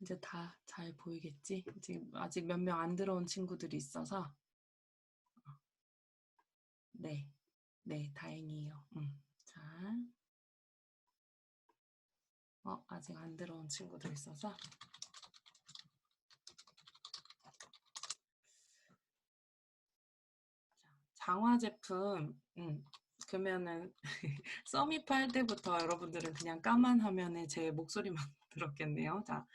이제 다 잘 보이겠지? 지금 아직 몇 명 안 들어온 친구들이 있어서. 네, 네, 다행이에요. 자, 아직 안 들어온 친구들 있어서. 장화 제품, 그러면은 써미프 할 때부터 여러분들은 그냥 까만 화면에 제 목소리만 들었겠네요. 자,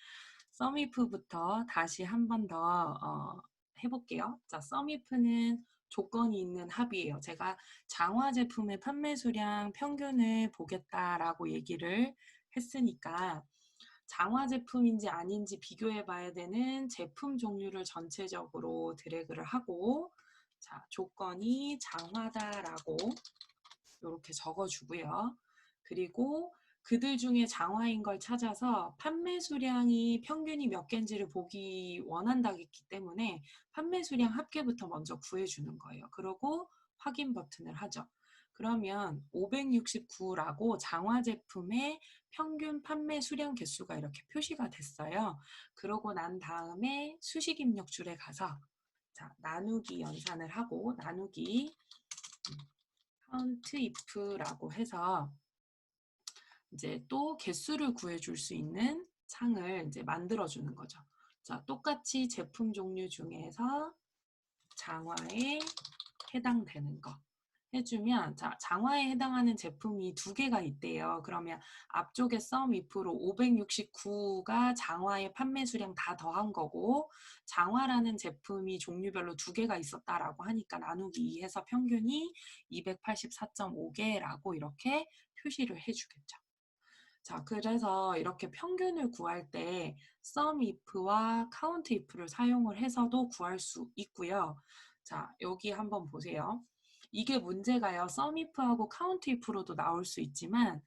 써미프부터 다시 한 번 더 해볼게요. 자, 써미프는 조건이 있는 합의예요. 제가 장화 제품의 판매 수량 평균을 보겠다라고 얘기를 했으니까 장화 제품인지 아닌지 비교해 봐야 되는 제품 종류를 전체적으로 드래그를 하고, 자, 조건이 장화다라고 이렇게 적어주고요. 그리고 그들 중에 장화인 걸 찾아서 판매 수량이 평균이 몇 개인지를 보기 원한다기 때문에 판매 수량 합계부터 먼저 구해주는 거예요. 그리고 확인 버튼을 하죠. 그러면 569라고 장화 제품의 평균 판매 수량 개수가 이렇게 표시가 됐어요. 그러고 난 다음에 수식 입력줄에 가서 자, 나누기 연산을 하고 나누기 count if라고 해서 이제 또 개수를 구해줄 수 있는 창을 이제 만들어주는 거죠. 자, 똑같이 제품 종류 중에서 장화에 해당되는 거 해주면, 자, 장화에 해당하는 제품이 두 개가 있대요. 그러면 앞쪽에 sum if로 569가 장화의 판매 수량 다 더한 거고, 장화라는 제품이 종류별로 두 개가 있었다라고 하니까 나누기 2 해서 평균이 284.5개라고 이렇게 표시를 해주겠죠. 자, 그래서 이렇게 평균을 구할 때 sum if와 count if를 사용을 해서도 구할 수 있고요. 자, 여기 한번 보세요. 이게 문제가요. sum if하고 count if로도 나올 수 있지만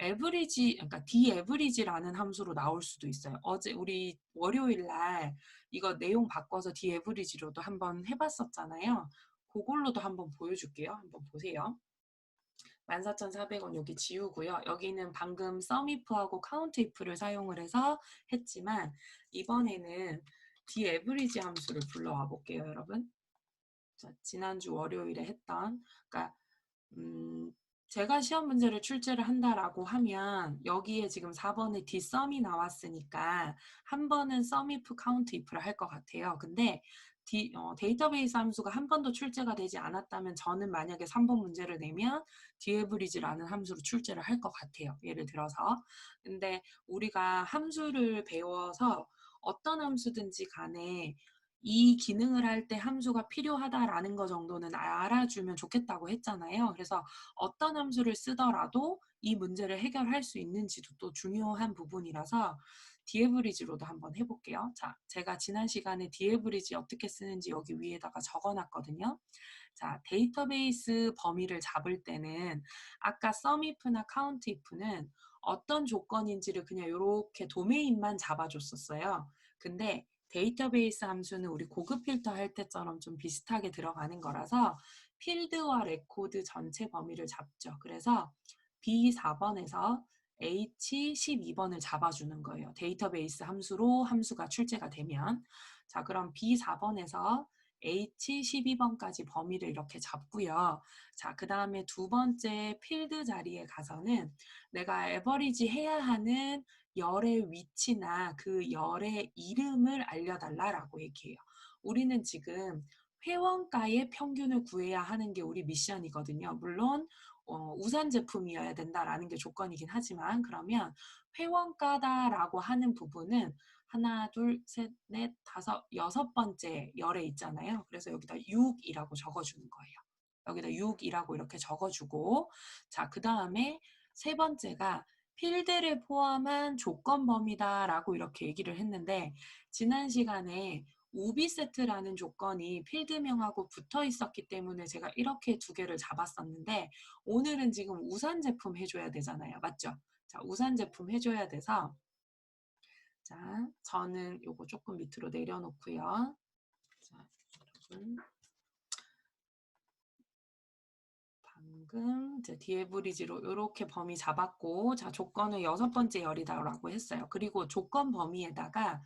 average, 그러니까 daverage라는 함수로 나올 수도 있어요. 어제 우리 월요일 날 이거 내용 바꿔서 daverage로도 한번 해봤었잖아요. 그걸로도 한번 보여줄게요. 한번 보세요. 14,400원 여기 지우고요. 여기는 방금 sumif하고 countif를 사용을 해서 했지만 이번에는 daverage 함수를 불러와 볼게요, 여러분. 자, 지난주 월요일에 했던, 그러니까 제가 시험 문제를 출제를 한다라고 하면 여기에 지금 4번에 dsum이 나왔으니까 한 번은 sumif, countif를 할 것 같아요. 근데 데이터베이스 함수가 한 번도 출제가 되지 않았다면 저는 만약에 3번 문제를 내면 daverage라는 함수로 출제를 할 것 같아요. 예를 들어서. 근데 우리가 함수를 배워서 어떤 함수든지 간에 이 기능을 할 때 함수가 필요하다라는 거 정도는 알아주면 좋겠다고 했잖아요. 그래서 어떤 함수를 쓰더라도 이 문제를 해결할 수 있는지도 또 중요한 부분이라서 디에브리지로도 한번 해볼게요. 자, 제가 지난 시간에 디에브리지 어떻게 쓰는지 여기 위에다가 적어놨거든요. 자, 데이터베이스 범위를 잡을 때는 아까 sumif나 countif는 어떤 조건인지를 그냥 이렇게 도메인만 잡아줬었어요. 근데 데이터베이스 함수는 우리 고급 필터 할 때처럼 좀 비슷하게 들어가는 거라서 필드와 레코드 전체 범위를 잡죠. 그래서 B4번에서 H12번을 잡아주는 거예요. 데이터베이스 함수로 함수가 출제가 되면. 자, 그럼 B4번에서 H12번까지 범위를 이렇게 잡고요. 자, 그 다음에 두 번째 필드 자리에 가서는 내가 에버리지 해야 하는 열의 위치나 그 열의 이름을 알려달라라고 얘기해요. 우리는 지금 회원가의 평균을 구해야 하는 게 우리 미션이거든요. 물론 우산 제품이어야 된다라는 게 조건이긴 하지만 그러면 회원가다라고 하는 부분은 하나, 둘, 셋, 넷, 다섯, 여섯 번째 열에 있잖아요. 그래서 여기다 6이라고 적어주는 거예요. 여기다 6이라고 이렇게 적어주고 자, 그 다음에 세 번째가 필드를 포함한 조건 범위다라고 이렇게 얘기를 했는데 지난 시간에 우비세트라는 조건이 필드명하고 붙어 있었기 때문에 제가 이렇게 두 개를 잡았었는데 오늘은 지금 우산 제품 해줘야 되잖아요. 맞죠? 자, 우산 제품 해줘야 돼서 자, 저는 요거 조금 밑으로 내려놓고요. 자, 여러분 방금 이제 디에브리지로 이렇게 범위 잡았고, 자, 조건은 6번째 열이다라고 했어요. 그리고 조건 범위에다가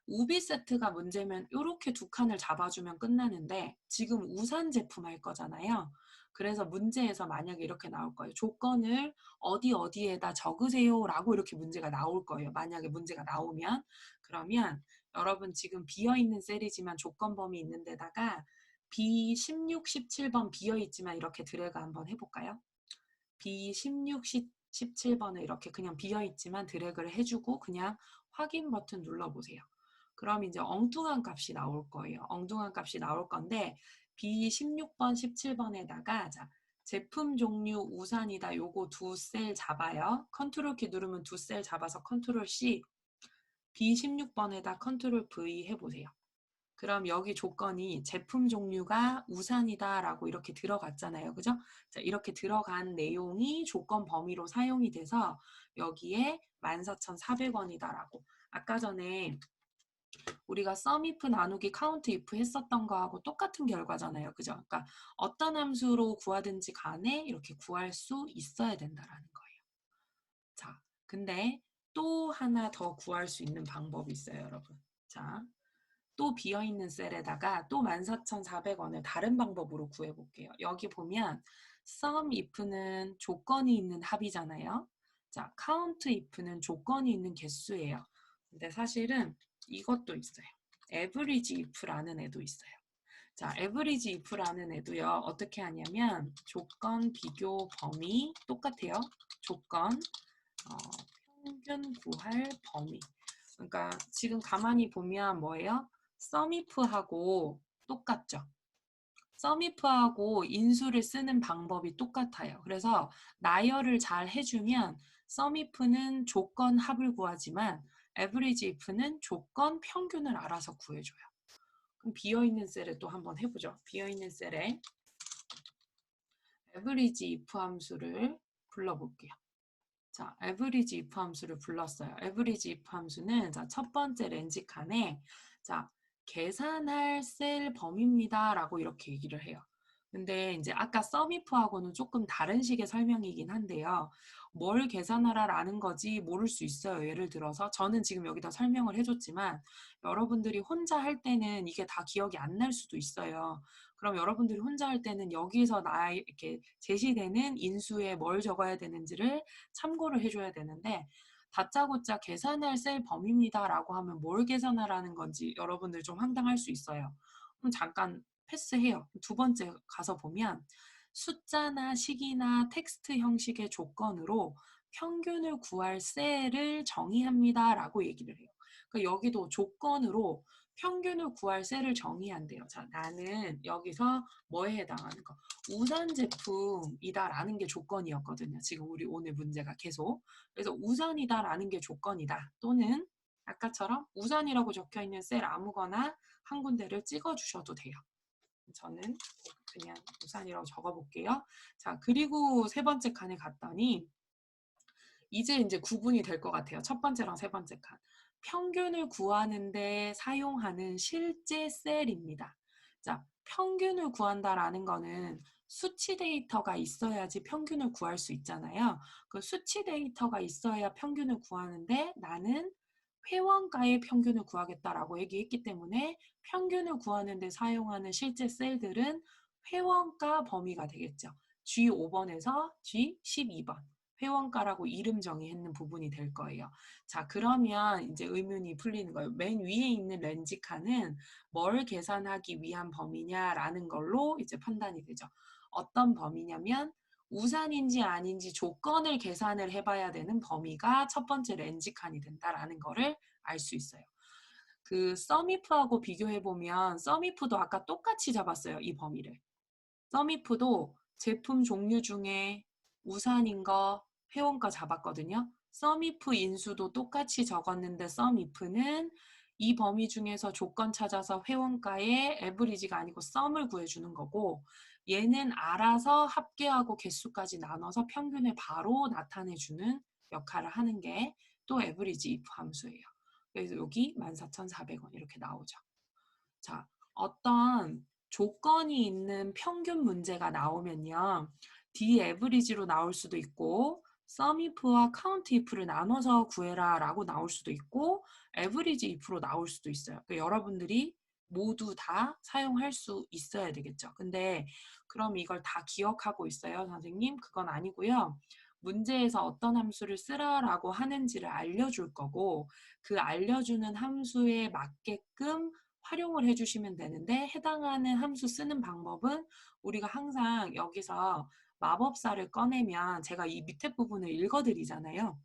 우비 세트가 문제면 이렇게 두 칸을 잡아주면 끝나는데 지금 우산 제품 할 거잖아요. 그래서 문제에서 만약에 이렇게 나올 거예요. 조건을 어디 어디에다 적으세요 라고 이렇게 문제가 나올 거예요. 만약에 문제가 나오면. 그러면 여러분 지금 비어있는 셀이지만 조건 범위 있는 데다가 B16, 17번 비어있지만 이렇게 드래그 한번 해볼까요? B16, 17번을 이렇게 그냥 비어있지만 드래그를 해주고 그냥 확인 버튼 눌러보세요. 그럼 이제 엉뚱한 값이 나올 거예요. 엉뚱한 값이 나올 건데 B16번, 17번에다가 자, 제품 종류 우산이다. 요거 두 셀 잡아요. 컨트롤 키 누르면 두 셀 잡아서 컨트롤 C, B16번에다 컨트롤 V 해보세요. 그럼 여기 조건이 제품 종류가 우산이다라고 이렇게 들어갔잖아요. 그죠? 자, 이렇게 들어간 내용이 조건 범위로 사용이 돼서 여기에 14,400원이다라고. 아까 전에 우리가 sum if 나누기 count if 했었던 거하고 똑같은 결과잖아요. 그죠? 그러니까 어떤 함수로 구하든지 간에 이렇게 구할 수 있어야 된다라는 거예요. 자, 근데 또 하나 더 구할 수 있는 방법이 있어요, 여러분. 자, 또 비어있는 셀에다가 또 14,400원을 다른 방법으로 구해볼게요. 여기 보면 sum if는 조건이 있는 합이잖아요. 자, count if는 조건이 있는 개수예요. 근데 사실은 이것도 있어요. average if라는 애도 있어요. 자, average if라는 애도요. 어떻게 하냐면 조건 비교 범위 똑같아요. 조건 평균 구할 범위. 그러니까 지금 가만히 보면 뭐예요? sum if하고 똑같죠. sum if하고 인수를 쓰는 방법이 똑같아요. 그래서 나열을 잘 해주면 sum if는 조건 합을 구하지만 average if는 조건 평균을 알아서 구해줘요. 그럼 비어있는 셀에 또 한번 해보죠. 비어있는 셀에 average if 함수를 불러볼게요. 자, average if 함수를 불렀어요. average if 함수는 자, 첫 번째 렌즈 칸에 자, 계산할 셀 범위입니다. 라고 이렇게 얘기를 해요. 근데 이제 아까 sum if하고는 조금 다른 식의 설명이긴 한데요. 뭘 계산하라라는 거지 모를 수 있어요. 예를 들어서 저는 지금 여기다 설명을 해줬지만 여러분들이 혼자 할 때는 이게 다 기억이 안 날 수도 있어요. 그럼 여러분들이 혼자 할 때는 여기서 이렇게 제시되는 인수에 뭘 적어야 되는지를 참고를 해줘야 되는데 다짜고짜 계산할 셀 범위입니다라고 하면 뭘 계산하라는 건지 여러분들 좀 황당할 수 있어요. 그럼 잠깐 패스해요. 두 번째 가서 보면 숫자나 식이나 텍스트 형식의 조건으로 평균을 구할 셀을 정의합니다라고 얘기를 해요. 그러니까 여기도 조건으로 평균을 구할 셀을 정의한대요. 자, 나는 여기서 뭐에 해당하는 거? 우산 제품이다라는 게 조건이었거든요. 지금 우리 오늘 문제가 계속. 그래서 우산이다라는 게 조건이다. 또는 아까처럼 우산이라고 적혀 있는 셀 아무거나 한 군데를 찍어 주셔도 돼요. 저는 그냥 우산이라고 적어 볼게요. 자, 그리고 세 번째 칸에 갔더니 이제 구분이 될 것 같아요. 첫 번째랑 세 번째 칸. 평균을 구하는데 사용하는 실제 셀입니다. 자, 평균을 구한다라는 거는 수치 데이터가 있어야지 평균을 구할 수 있잖아요. 그 수치 데이터가 있어야 평균을 구하는데 나는 회원가의 평균을 구하겠다라고 얘기했기 때문에 평균을 구하는데 사용하는 실제 셀들은 회원가 범위가 되겠죠. G5번에서 G12번. 회원가라고 이름 정의했는 부분이 될 거예요. 자, 그러면 이제 의문이 풀리는 거예요. 맨 위에 있는 렌즈 칸은 뭘 계산하기 위한 범위냐라는 걸로 이제 판단이 되죠. 어떤 범위냐면 우산인지 아닌지 조건을 계산을 해봐야 되는 범위가 첫 번째 렌즈 칸이 된다라는 거를 알 수 있어요. 그 썸이프하고 비교해보면 썸이프도 아까 똑같이 잡았어요. 이 범위를. 썸이프도 제품 종류 중에 우산인 거 회원가 잡았거든요. 썸이프 인수도 똑같이 적었는데 썸이프는 이 범위 중에서 조건 찾아서 회원가의 에브리지가 아니고 썸을 구해주는 거고 얘는 알아서 합계하고 개수까지 나눠서 평균을 바로 나타내주는 역할을 하는 게 또 에브리지 if 함수예요. 그래서 여기 14,400원 이렇게 나오죠. 자, 어떤 조건이 있는 평균 문제가 나오면요. dAverage로 나올 수도 있고 SUMIF와 COUNTIF를 나눠서 구해라 라고 나올 수도 있고 average if로 나올 수도 있어요. 그러니까 여러분들이 모두 다 사용할 수 있어야 되겠죠. 근데 그럼 이걸 다 기억하고 있어요, 선생님? 그건 아니고요. 문제에서 어떤 함수를 쓰라라고 하는지를 알려줄 거고 그 알려주는 함수에 맞게끔 활용을 해주시면 되는데 해당하는 함수 쓰는 방법은 우리가 항상 여기서 마법사를 꺼내면 제가 이 밑에 부분을 읽어드리잖아요.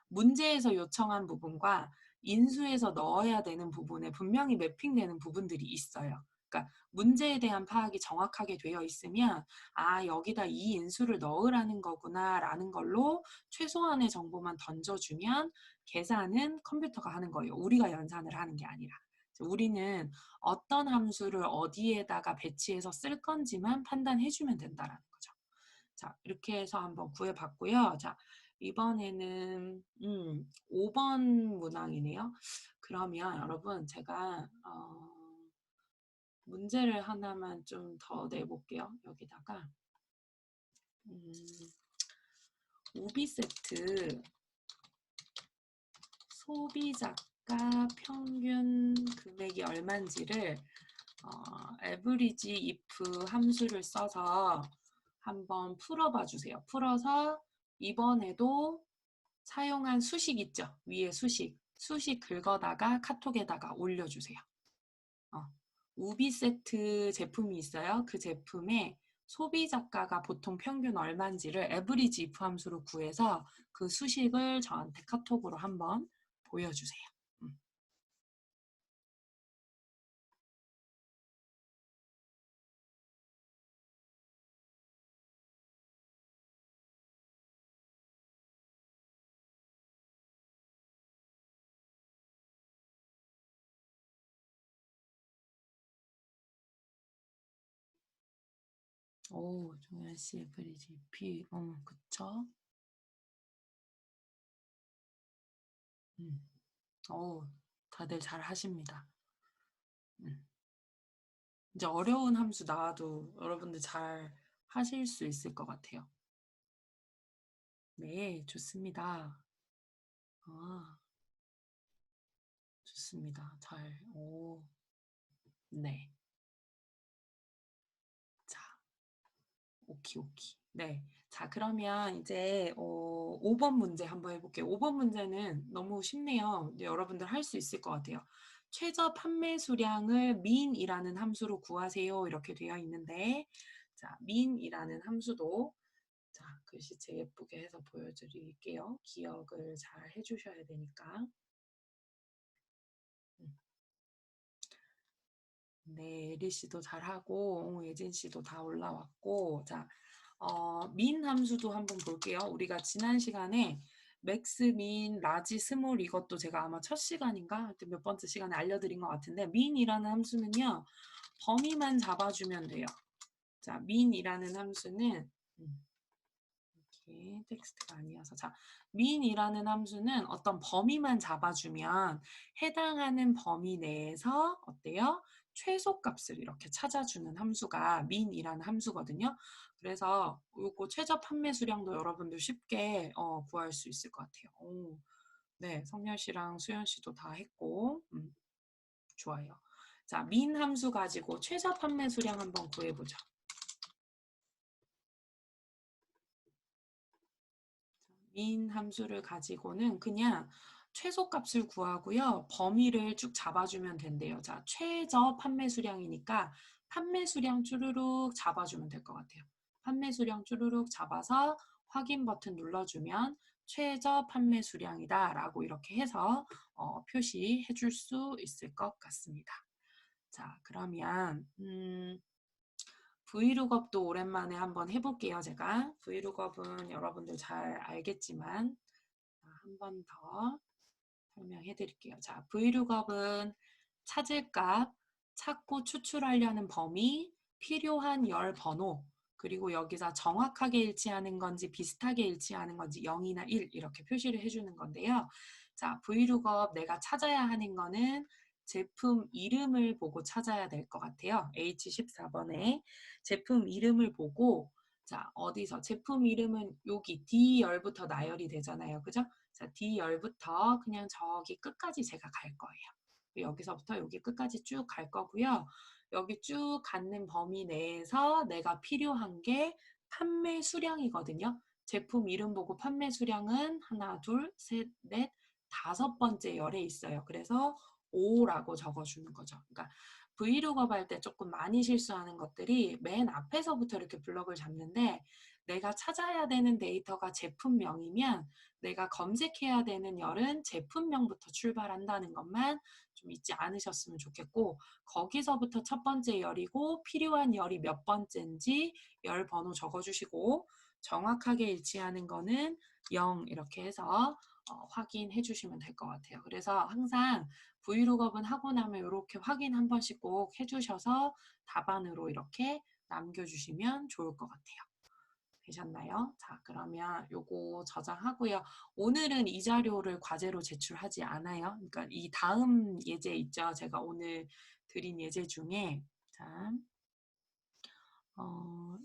문제에서 요청한 부분과 인수에서 넣어야 되는 부분에 분명히 매핑되는 부분들이 있어요. 그러니까 문제에 대한 파악이 정확하게 되어 있으면 아 여기다 이 인수를 넣으라는 거구나 라는 걸로 최소한의 정보만 던져주면 계산은 컴퓨터가 하는 거예요. 우리가 연산을 하는 게 아니라. 우리는 어떤 함수를 어디에다가 배치해서 쓸 건지만 판단해주면 된다라는 거죠. 자, 이렇게 해서 한번 구해봤고요. 자, 이번에는 5번 문항이네요. 그러면 여러분 제가 문제를 하나만 좀 더 내볼게요. 여기다가 우비세트 소비자가 평균 금액이 얼마인지를 average if 함수를 써서 한번 풀어봐 주세요. 풀어서 이번에도 사용한 수식 있죠? 위에 수식 긁어다가 카톡에다가 올려주세요. 우비 세트 제품이 있어요. 그 제품에 소비자가가 보통 평균 얼마인지를 average if 함수로 구해서 그 수식을 저한테 카톡으로 한번 보여주세요. 오, 종현 씨 average if, 그쵸? 다들 잘 하십니다. 이제 어려운 함수 나와도 여러분들 잘 하실 수 있을 것 같아요. 네, 좋습니다. 좋습니다. 네. 자, 오키. 네. 자, 그러면 이제 5번 문제 한번 해볼게요. 5번 문제는 너무 쉽네요. 이제 여러분들 할 수 있을 것 같아요. 최저 판매 수량을 min이라는 함수로 구하세요. 이렇게 되어 있는데, 자, min이라는 함수도 자, 글씨체 예쁘게 해서 보여드릴게요. 기억을 잘 해주셔야 되니까. 네, 예리 씨도 잘하고, 예진 씨도 다 올라왔고, 자, 민 함수도 한번 볼게요. 우리가 지난 시간에 맥스, 민, 라지, 스몰 이것도 제가 아마 첫 시간인가 몇 번째 시간에 알려드린 것 같은데 민이라는 함수는요 범위만 잡아주면 돼요. 자, 민이라는 함수는 이렇게 텍스트가 아니어서 자, 민이라는 함수는 어떤 범위만 잡아주면 해당하는 범위 내에서 어때요? 최소값을 이렇게 찾아주는 함수가 민이라는 함수거든요. 그래서 요거 최저 판매 수량도 여러분들 쉽게 구할 수 있을 것 같아요. 네, 성열 씨랑 수연 씨도 다 했고 좋아요. 자, 민 함수 가지고 최저 판매 수량 한번 구해보죠. 민 함수를 가지고는 그냥 최소값을 구하고요. 범위를 쭉 잡아주면 된대요. 자, 최저 판매 수량이니까 판매 수량 쭈루룩 잡아주면 될 것 같아요. 판매 수량 쭈루룩 잡아서 확인 버튼 눌러주면 최저 판매 수량이다 라고 이렇게 해서 표시해 줄 수 있을 것 같습니다. 자, 그러면 브이룩업도 오랜만에 한번 해볼게요. 제가 브이룩업은 여러분들 잘 알겠지만 한 번 더 설명해 드릴게요. 자, 브이룩업은 찾을 값, 찾고 추출하려는 범위, 필요한 열 번호, 그리고 여기서 정확하게 일치하는 건지 비슷하게 일치하는 건지 0이나 1 이렇게 표시를 해주는 건데요. 자, 브이룩업 내가 찾아야 하는 거는 제품 이름을 보고 찾아야 될 것 같아요. H14번에 제품 이름을 보고 자, 어디서? 제품 이름은 여기 D열부터 나열이 되잖아요. 그죠? 자, D열부터 그냥 저기 끝까지 제가 갈 거예요. 여기서부터 여기 끝까지 쭉 갈 거고요. 여기 쭉 갖는 범위 내에서 내가 필요한 게 판매 수량이거든요. 제품 이름 보고 판매 수량은 하나, 둘, 셋, 넷, 다섯 번째 열에 있어요. 그래서 5라고 적어주는 거죠. 그러니까 브이로그업 할 때 조금 많이 실수하는 것들이 맨 앞에서부터 이렇게 블럭을 잡는데 내가 찾아야 되는 데이터가 제품명이면 내가 검색해야 되는 열은 제품명부터 출발한다는 것만 좀 잊지 않으셨으면 좋겠고 거기서부터 첫 번째 열이고 필요한 열이 몇 번째인지 열 번호 적어주시고 정확하게 일치하는 거는 0 이렇게 해서 확인해 주시면 될 것 같아요. 그래서 항상 브이로그업은 하고 나면 이렇게 확인 한 번씩 꼭 해주셔서 답안으로 이렇게 남겨주시면 좋을 것 같아요. 되셨나요? 자, 그러면 요거 저장하고요. 오늘은 이 자료를 과제로 제출하지 않아요. 그러니까 이 다음 예제 있죠. 제가 오늘 드린 예제 중에 자,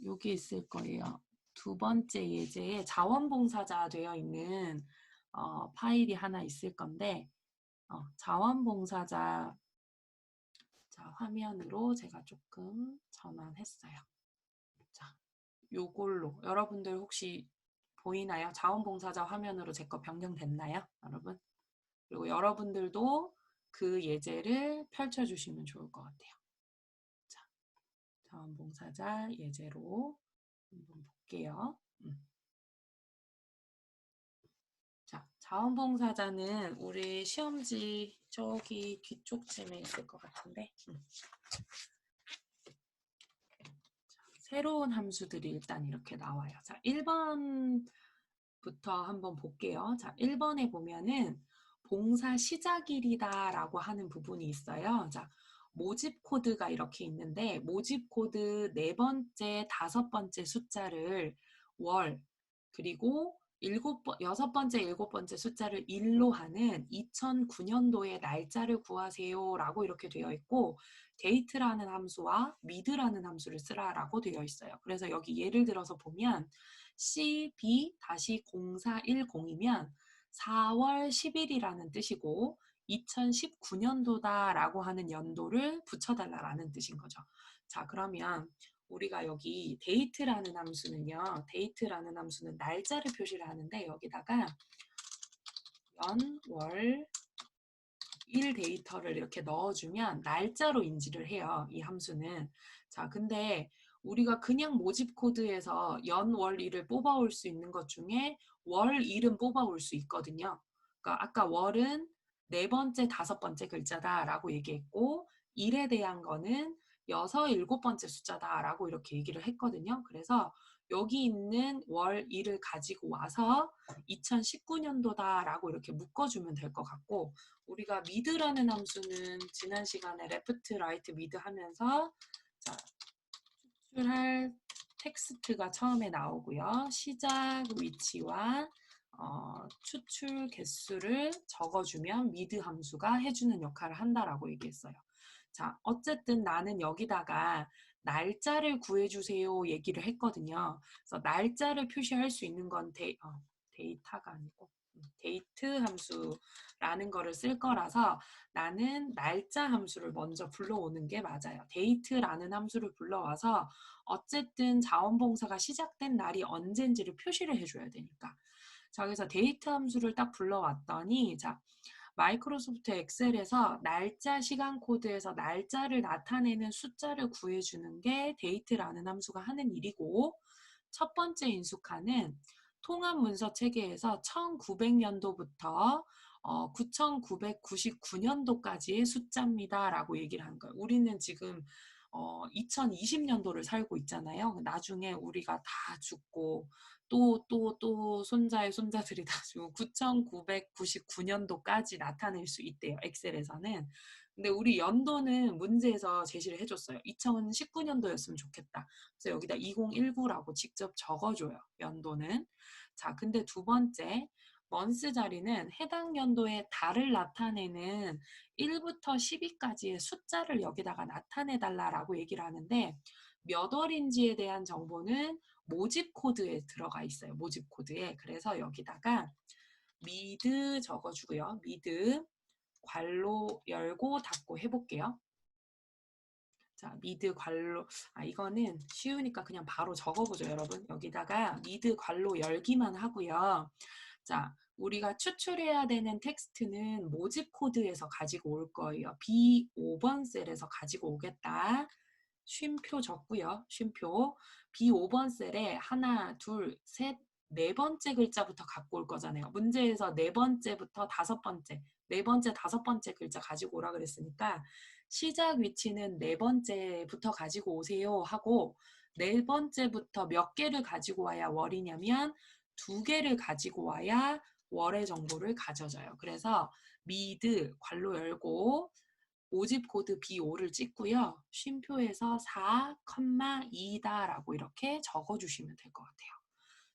여기 있을 거예요. 두 번째 예제에 자원봉사자 되어 있는 파일이 하나 있을 건데 자원봉사자 자, 화면으로 제가 조금 전환했어요. 자, 요걸로 여러분들 혹시 보이나요? 자원봉사자 화면으로 제 거 변경됐나요? 여러분? 그리고 여러분들도 그 예제를 펼쳐주시면 좋을 것 같아요. 자, 자원봉사자 예제로 한번 볼게요. 자, 자원봉사자는 우리 시험지 저기 뒤쪽쯤에 있을 것 같은데 새로운 함수들이 일단 이렇게 나와요. 자, 1번부터 한번 볼게요. 자, 1번에 보면은 봉사 시작일이다라고 하는 부분이 있어요. 자, 모집 코드가 이렇게 있는데 모집 코드 네 번째, 다섯 번째 숫자를 월 그리고 여섯 번째, 일곱 번째 숫자를 1로 하는 2009년도의 날짜를 구하세요라고 이렇게 되어 있고 데이트라는 함수와 미드라는 함수를 쓰라라고 되어 있어요. 그래서 여기 예를 들어서 보면 CB-0410이면 4월 10일이라는 뜻이고 2019년도다라고 하는 연도를 붙여달라라는 뜻인 거죠. 자, 그러면 우리가 여기 데이트라는 함수는요. 데이트라는 함수는 날짜를 표시를 하는데 여기다가 연, 월, 일 데이터를 이렇게 넣어주면 날짜로 인지를 해요. 이 함수는. 자, 근데 우리가 그냥 모집 코드에서 연, 월, 일을 뽑아올 수 있는 것 중에 월, 일은 뽑아올 수 있거든요. 그러니까 아까 월은 네 번째, 다섯 번째 글자다라고 얘기했고 일에 대한 거는 여섯, 일곱 번째 숫자다라고 이렇게 얘기를 했거든요. 그래서 여기 있는 월, 일을 가지고 와서 2019년도다라고 이렇게 묶어주면 될 것 같고 우리가 미드라는 함수는 지난 시간에 레프트, 라이트, 미드 하면서 자, 추출할 텍스트가 처음에 나오고요. 시작 위치와 추출 개수를 적어주면 미드 함수가 해주는 역할을 한다라고 얘기했어요. 자, 어쨌든 나는 여기다가 날짜를 구해주세요 얘기를 했거든요. 그래서 날짜를 표시할 수 있는 건 데이터가 아니고 데이트 함수라는 거를 쓸 거라서 나는 날짜 함수를 먼저 불러오는 게 맞아요. 데이트라는 함수를 불러와서 어쨌든 자원봉사가 시작된 날이 언젠지를 표시를 해줘야 되니까. 자, 그래서 데이트 함수를 딱 불러왔더니 자, 마이크로소프트 엑셀에서 날짜 시간 코드에서 날짜를 나타내는 숫자를 구해주는 게 데이트라는 함수가 하는 일이고 첫 번째 인수칸은 통합 문서 체계에서 1900년도부터 9999년도까지의 숫자입니다. 라고 얘기를 하는 거예요. 우리는 지금 2020년도를 살고 있잖아요. 나중에 우리가 다 죽고 또 손자의 손자들이 다 죽고 9999년도까지 나타낼 수 있대요. 엑셀에서는. 근데 우리 연도는 문제에서 제시를 해줬어요. 2019년도였으면 좋겠다. 그래서 여기다 2019라고 직접 적어줘요. 연도는. 자, 근데 두 번째 먼스 자리는 해당 연도의 달을 나타내는 1부터 10위까지의 숫자를 여기다가 나타내 달라라고 얘기를 하는데 몇 월인지에 대한 정보는 모집 코드에 들어가 있어요. 모집 코드에. 그래서 여기다가 미드 적어주고요. 미드 괄호 열고 닫고 해볼게요. 자, 미드 괄호, 이거는 쉬우니까 그냥 바로 적어보죠, 여러분. 여기다가 미드 괄호 열기만 하고요. 자, 우리가 추출해야 되는 텍스트는 모집 코드에서 가지고 올 거예요. B5번 셀에서 가지고 오겠다. 쉼표 적고요. 쉼표. B5번 셀에 하나, 둘, 셋, 네 번째 글자부터 갖고 올 거잖아요. 문제에서 네 번째부터 다섯 번째, 네 번째, 다섯 번째 글자 가지고 오라 그랬으니까 시작 위치는 네 번째부터 가지고 오세요 하고 네 번째부터 몇 개를 가지고 와야 월이냐면 두 개를 가지고 와야 월의 정보를 가져줘요. 그래서 미드 괄호 열고 모집 코드 B5를 찍고요. 쉼표에서 4,2다라고 이렇게 적어주시면 될 것 같아요.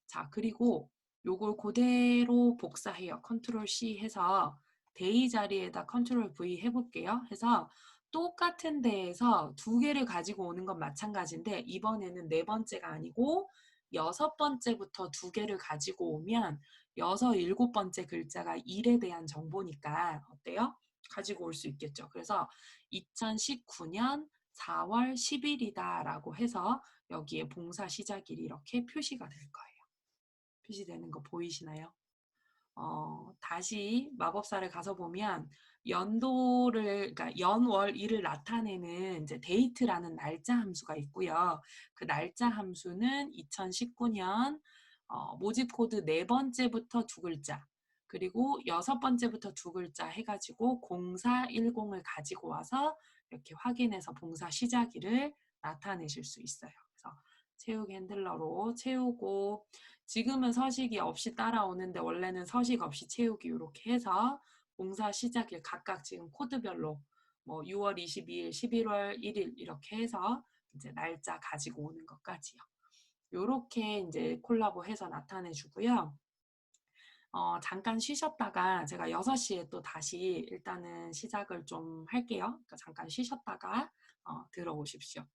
자, 그리고 요걸 그대로 복사해요. 컨트롤 C 해서 데이 자리에다 컨트롤 V 해볼게요. 해서 똑같은 데에서 두 개를 가지고 오는 건 마찬가지인데 이번에는 네 번째가 아니고 여섯 번째부터 두 개를 가지고 오면 여섯, 일곱 번째 글자가 일에 대한 정보니까 어때요? 가지고 올 수 있겠죠. 그래서 2019년 4월 10일이다 라고 해서 여기에 봉사 시작일이 이렇게 표시가 될 거예요. 표시되는 거 보이시나요? 다시 마법사를 가서 보면 연도를, 그러니까 연월 일을 나타내는 이제 데이트라는 날짜 함수가 있고요. 그 날짜 함수는 2019년 모집 코드 네 번째부터 두 글자, 그리고 여섯 번째부터 두 글자 해가지고 0410을 가지고 와서 이렇게 확인해서 봉사 시작일을 나타내실 수 있어요. 그래서 채우기 핸들러로 채우고 지금은 서식이 없이 따라오는데 원래는 서식 없이 채우기 이렇게 해서 봉사 시작일 각각 지금 코드별로 뭐 6월 22일, 11월 1일 이렇게 해서 이제 날짜 가지고 오는 것까지요. 요렇게 이제 콜라보해서 나타내 주고요. 잠깐 쉬셨다가 제가 6시에 또 다시 일단은 시작을 좀 할게요. 그러니까 잠깐 쉬셨다가 들어오십시오.